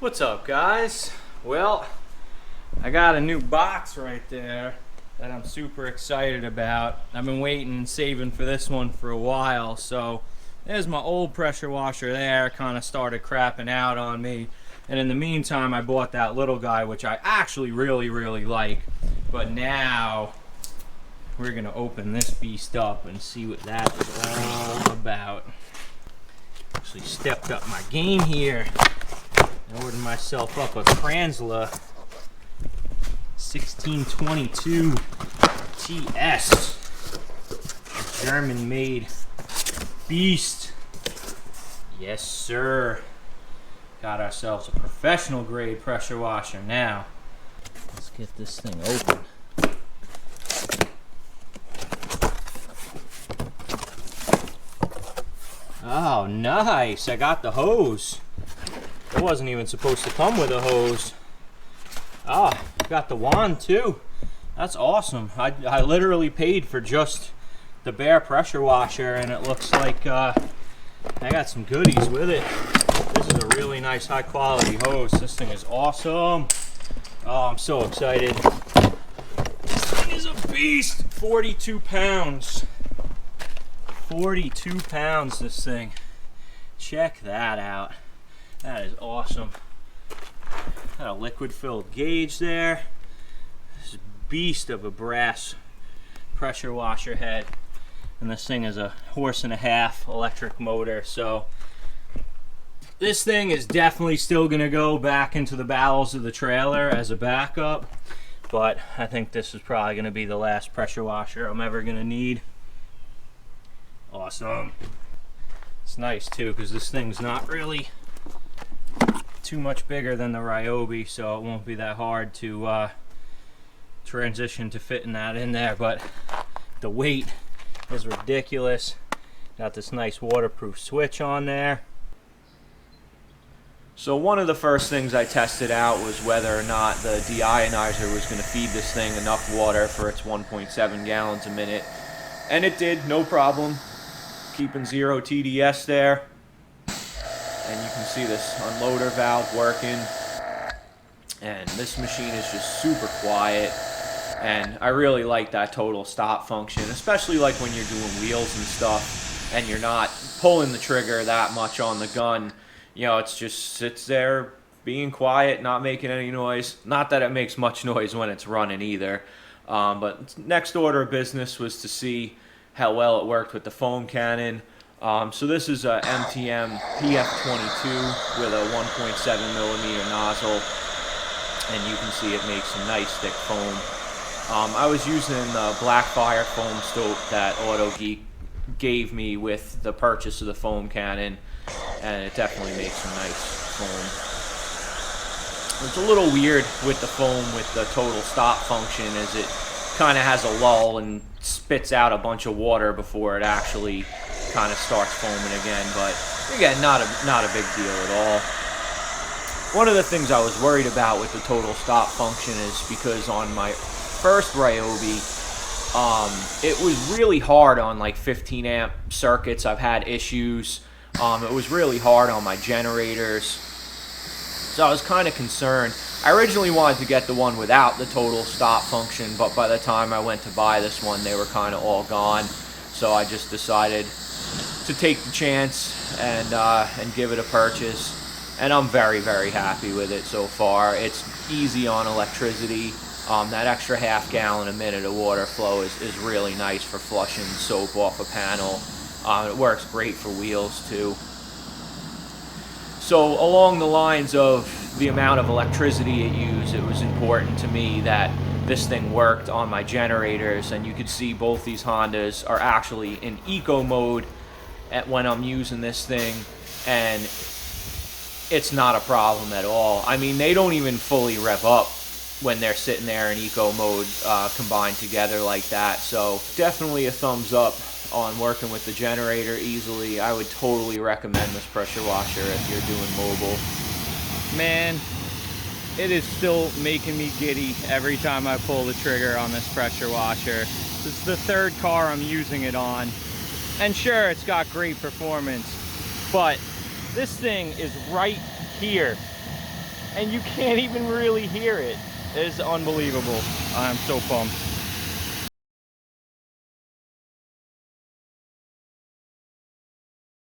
What's up, guys? Well, I got a new box right there that I'm super excited about. I've been waiting and saving for this one for a while. So there's my old pressure washer there, kind of started crapping out on me. And in the meantime, I bought that little guy, which I actually really like. But now we're gonna open this beast up and see what that is all about. Actually stepped up my game here. I ordered myself up a Kranzle K1622TS, German-made beast. Yes, sir. Got ourselves a professional grade pressure washer now. Let's get this thing open. Oh, nice. I got the hose. It wasn't even supposed to come with a hose. Ah, got the wand too. That's awesome. I literally paid for just the bare pressure washer, and it looks like I got some goodies with it. This is a really nice high quality hose. This thing is awesome. Oh, I'm so excited. This thing is a beast. 42 pounds. 42 pounds, this thing. Check that out. That is awesome. Got a liquid filled gauge there. This beast of a brass pressure washer head. And this thing is a 1.5 horse electric motor. So this thing is definitely still gonna go back into the bowels of the trailer as a backup. But I think this is probably gonna be the last pressure washer I'm ever gonna need. Awesome. It's nice too, because this thing's not really too much bigger than the Ryobi, so it won't be that hard to transition to fitting that in there. But the weight is ridiculous. Got this nice waterproof switch on there. So one of the first things I tested out was whether or not the deionizer was going to feed this thing enough water for its 1.7 gallons a minute. And it did, no problem. Keeping 0 TDS there. And you can see this unloader valve working. And this machine is just super quiet. And I really like that total stop function, especially like when you're doing wheels and stuff and you're not pulling the trigger that much on the gun. You know, it's just sits there being quiet, not making any noise. Not that it makes much noise when it's running either. But next order of business was to see how well it worked with the foam cannon. So this is a MTM PF22 with a 1.7 millimeter nozzle, and you can see it makes some nice thick foam. I was using the Blackfire foam stope that AutoGeek gave me with the purchase of the foam cannon, and it definitely makes some nice foam. It's a little weird with the foam with the total stop function, as it kind of has a lull and spits out a bunch of water before it actually kind of starts foaming again. But again, not a big deal at all. One of the things I was worried about with the total stop function is because on my first Ryobi, it was really hard on like 15 amp circuits. I've had issues. It was really hard on my generators. So I was kind of concerned. I originally wanted to get the one without the total stop function, but by the time I went to buy this one, they were kind of all gone. So I just decided to take the chance and give it a purchase. And I'm very happy with it so far. It's easy on electricity. That extra half gallon a minute of water flow is really nice for flushing soap off a panel. It works great for wheels too. So along the lines of the amount of electricity it used, it was important to me that this thing worked on my generators, and you could see both these Hondas are actually in eco mode when I'm using this thing, and it's not a problem at all. I mean, they don't even fully rev up when they're sitting there in eco mode combined together like that. So definitely a thumbs up on working with the generator easily. I would totally recommend this pressure washer if you're doing mobile. Man, it is still making me giddy every time I pull the trigger on this pressure washer. This is the third car I'm using it on, and sure, it's got great performance, but this thing is right here. and you can't even really hear it. It's unbelievable. I'm so pumped.